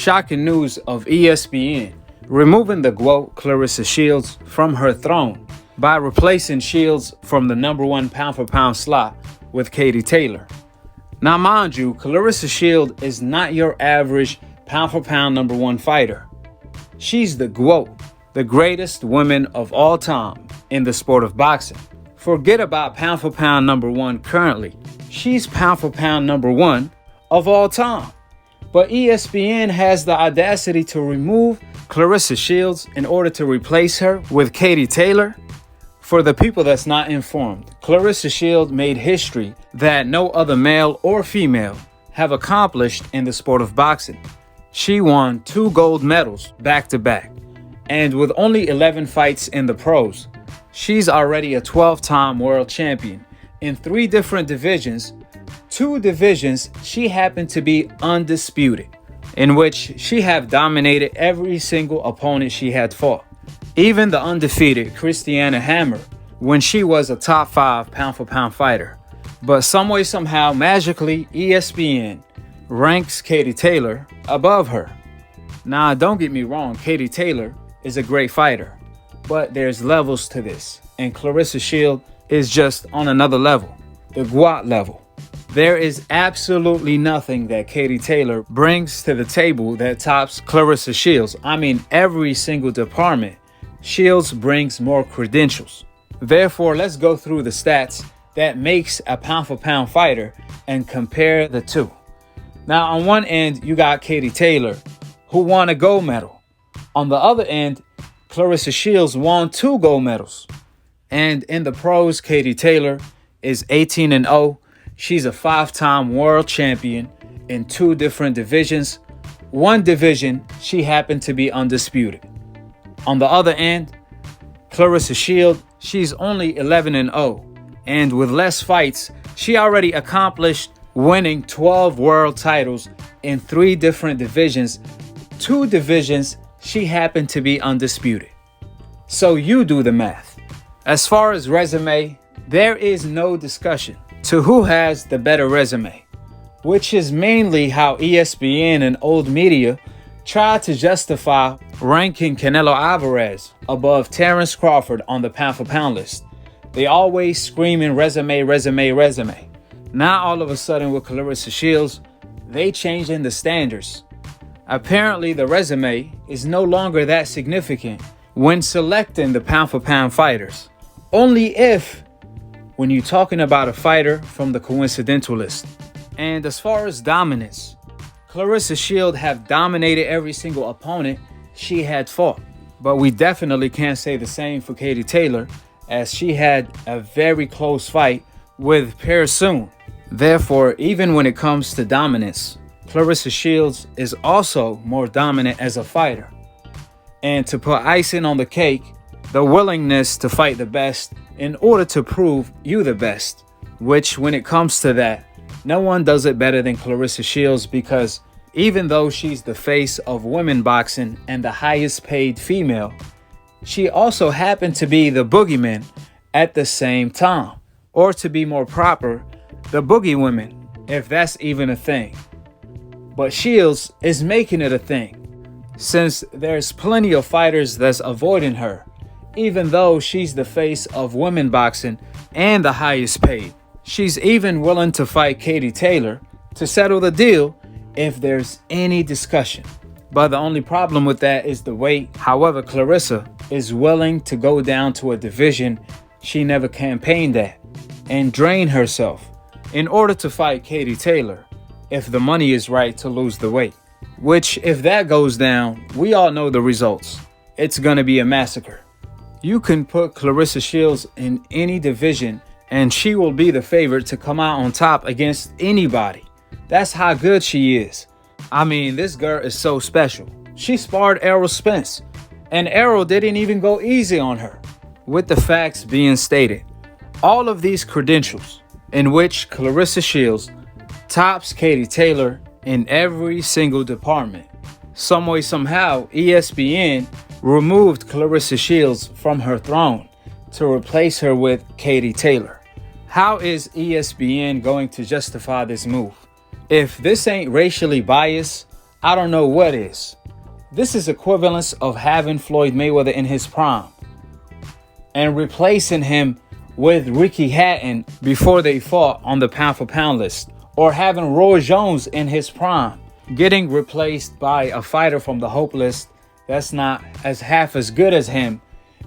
shocking news of ESPN removing the GWOAT Claressa Shields from her throne by replacing Shields from the #1 pound-for-pound slot with Katie Taylor. Now, mind you, Claressa Shields is not your average pound-for-pound #1 fighter. She's the GWOAT, the greatest woman of all time in the sport of boxing. Forget about pound-for-pound #1 currently. She's pound-for-pound #1 of all time. But ESPN has the audacity to remove Claressa Shields in order to replace her with Katie Taylor. For the people that's not informed, Claressa Shields made history that no other male or female have accomplished in the sport of boxing. She won 2 gold medals back-to-back, and with only 11 fights in the pros, she's already a 12-time world champion in 3 different divisions. 2 divisions she happened to be undisputed, in which she have dominated every single opponent she had fought. Even the undefeated Christiana Hammer when she was a top 5 pound-for-pound fighter. But some way, somehow, magically, ESPN ranks Katie Taylor above her. Now, don't get me wrong, Katie Taylor is a great fighter, but there's levels to this, and Claressa Shields is just on another level, the GWOAT level. There is absolutely nothing that Katie Taylor brings to the table that tops Claressa Shields. I mean, every single department, Shields brings more credentials. Therefore, let's go through the stats that makes a pound-for-pound fighter and compare the two. Now, on one end, you got Katie Taylor, who won a gold medal. On the other end, Claressa Shields won 2 gold medals. And in the pros, Katie Taylor is 18-0. She's a 5-time world champion in 2 different divisions. 1 division, she happened to be undisputed. On the other end, Claressa Shields, she's only 11-0. And with less fights, she already accomplished winning 12 world titles in 3 different divisions. 2 divisions, she happened to be undisputed. So you do the math. As far as resume, there is no discussion to who has the better resume, which is mainly how ESPN and old media try to justify ranking Canelo Alvarez above Terence Crawford on the pound-for-pound list. They always screaming resume, resume, resume. Now all of a sudden with Claressa Shields, they changing the standards. Apparently the resume is no longer that significant when selecting the pound-for-pound fighters. Only if when you're talking about a fighter from the coincidental list. And as far as dominance, Claressa Shields have dominated every single opponent she had fought. But we definitely can't say the same for Katie Taylor, as she had a very close fight with Persoon. Therefore, even when it comes to dominance, Claressa Shields is also more dominant as a fighter. And to put icing on the cake, the willingness to fight the best in order to prove you the best, which when it comes to that, no one does it better than Claressa Shields, because even though she's the face of women boxing and the highest paid female, she also happened to be the boogeyman at the same time. Or to be more proper, the boogie women, if that's even a thing. But Shields is making it a thing, since there's plenty of fighters that's avoiding her, even though she's the face of women boxing and the highest paid. She's even willing to fight Katie Taylor to settle the deal if there's any discussion. But the only problem with that is the weight. However, Claressa is willing to go down to a division she never campaigned at and drain herself in order to fight Katie Taylor if the money is right to lose the weight. Which, if that goes down, we all know the results. It's gonna be a massacre. You can put Claressa Shields in any division and she will be the favorite to come out on top against anybody. That's how good she is. I mean, this girl is so special. She sparred Errol Spence, and Errol didn't even go easy on her. With the facts being stated, all of these credentials in which Claressa Shields tops Katie Taylor in every single department. Some way, somehow, ESPN removed Claressa Shields from her throne to replace her with Katie Taylor. How is ESPN going to justify this move? If this ain't racially biased, I don't know what is. This is equivalence of having Floyd Mayweather in his prime and replacing him with Ricky Hatton before they fought on the pound for pound list, or having Roy Jones in his prime getting replaced by a fighter from the Hope list that's not as half as good as him,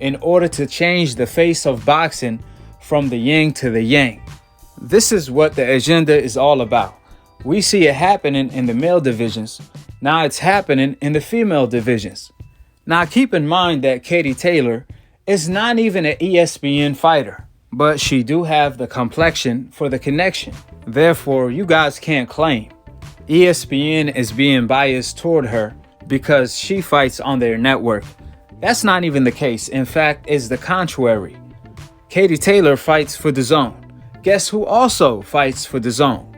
in order to change the face of boxing from the yin to the yang. This is what the agenda is all about. We see it happening in the male divisions. Now it's happening in the female divisions. Now keep in mind that Katie Taylor is not even an ESPN fighter, but she do have the complexion for the connection. Therefore, you guys can't claim ESPN is being biased toward her because she fights on their network. That's not even the case. In fact, it's the contrary. Katie Taylor fights for DAZN. Guess who also fights for DAZN?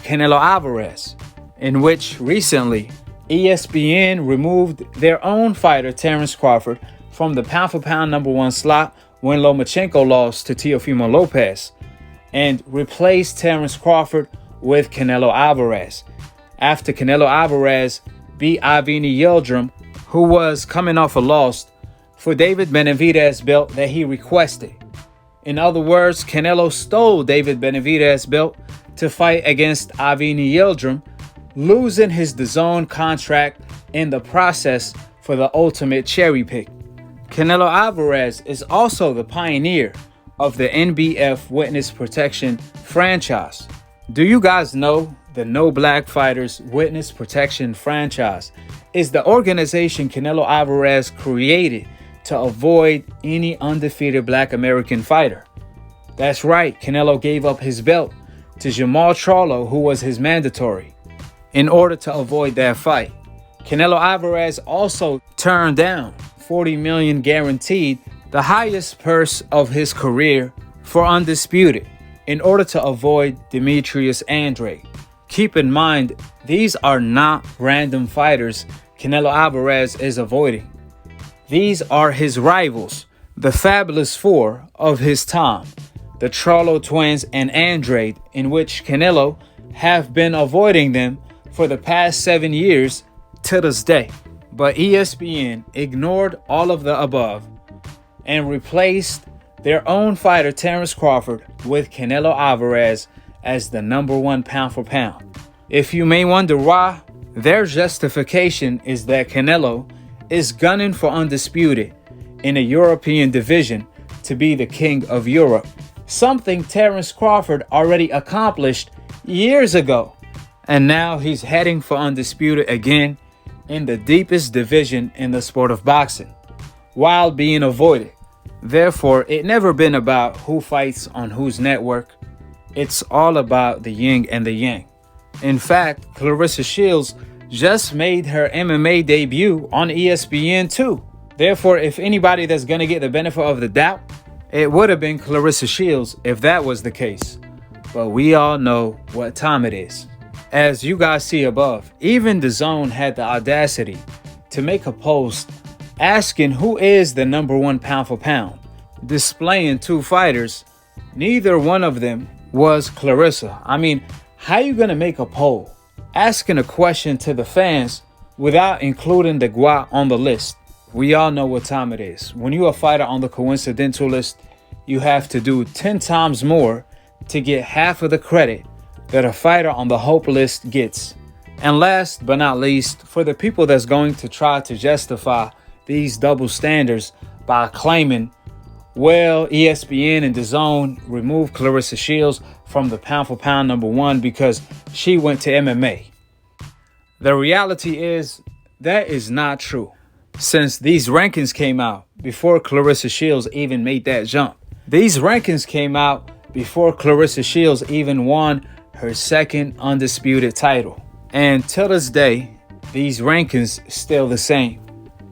Canelo Alvarez, in which recently ESPN removed their own fighter, Terrence Crawford, from the pound for pound #1 slot when Lomachenko lost to Teofimo Lopez, and replaced Terrence Crawford with Canelo Alvarez, after Canelo Alvarez beat Avni Yildirim, who was coming off a loss for David Benavidez's belt that he requested. In other words, Canelo stole David Benavidez's belt to fight against Avni Yildirim, losing his DAZN contract in the process for the ultimate cherry pick. Canelo Alvarez is also the pioneer of the NBF Witness Protection franchise. Do you guys know the No Black Fighters Witness Protection franchise is the organization Canelo Alvarez created to avoid any undefeated Black American fighter? That's right, Canelo gave up his belt to Jamal Charlo, who was his mandatory, in order to avoid that fight. Canelo Alvarez also turned down $40 million guaranteed, the highest purse of his career, for Undisputed, in order to avoid Demetrius Andrade. Keep in mind, these are not random fighters Canelo Alvarez is avoiding. These are his rivals, the Fabulous Four of his time, the Charlo twins and Andrade, in which Canelo have been avoiding them for the past 7 years to this day. But ESPN ignored all of the above and replaced their own fighter Terrence Crawford with Canelo Alvarez as the #1 pound for pound. If you may wonder why, their justification is that Canelo is gunning for Undisputed in a European division to be the king of Europe, something Terrence Crawford already accomplished years ago. And now he's heading for Undisputed again in the deepest division in the sport of boxing, while being avoided. Therefore, it never been about who fights on whose network. It's all about the yin and the yang. In fact, Claressa Shields just made her MMA debut on ESPN too. Therefore, if anybody that's going to get the benefit of the doubt, it would have been Claressa Shields if that was the case. But we all know what time it is. As you guys see above, even DAZN had the audacity to make a post asking who is the #1 pound for pound, displaying two fighters. Neither one of them was Claressa. I mean, how you gonna make a poll asking a question to the fans without including the GWOAT on the list? We all know what time it is. When you're a fighter on the coincidental list, you have to do 10 times more to get half of the credit that a fighter on the Hope list gets. And last but not least, for the people that's going to try to justify these double standards by claiming, well, ESPN and DAZN removed Claressa Shields from the pound for pound #1 because she went to MMA. The reality is that is not true, since these rankings came out before Claressa Shields even made that jump. These rankings came out before Claressa Shields even won her second undisputed title. And till this day, these rankings still the same.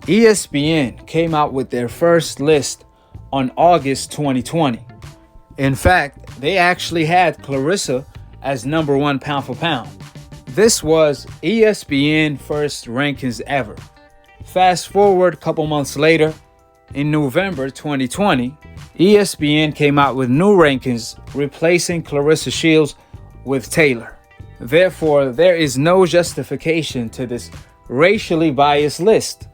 ESPN came out with their first list on August 2020. In fact, they actually had Claressa as #1 pound for pound. This was ESPN first rankings ever. Fast forward a couple months later, in November 2020, ESPN came out with new rankings replacing Claressa Shields with Taylor. Therefore, there is no justification to this racially biased list.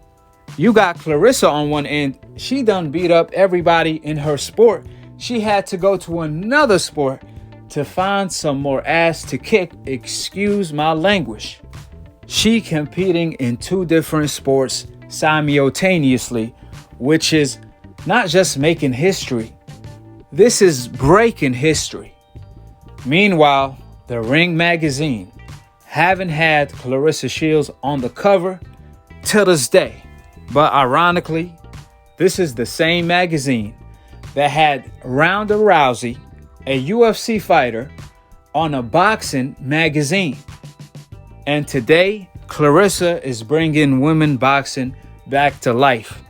You got Claressa on one end. She done beat up everybody in her sport. She had to go to another sport to find some more ass to kick. Excuse my language. She competing in two different sports simultaneously, which is not just making history. This is breaking history. Meanwhile, the Ring magazine haven't had Claressa Shields on the cover till this day. But ironically, this is the same magazine that had Ronda Rousey, a UFC fighter, on a boxing magazine. And today, Claressa is bringing women boxing back to life.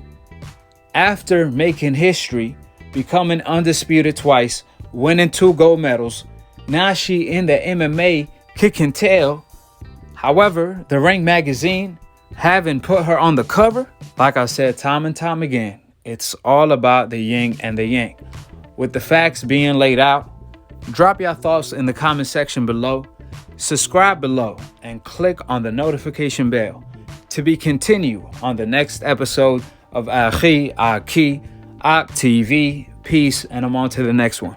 After making history, becoming undisputed twice, winning 2 gold medals, now she in the MMA kicking tail. However, the Ring magazine haven't put her on the cover. Like I said time and time again, it's all about the yin and the yang. With the facts being laid out, drop your thoughts in the comment section below, subscribe below, and click on the notification bell to be continued on the next episode of Akhi, Akhi, TV. Peace, and I'm on to the next one.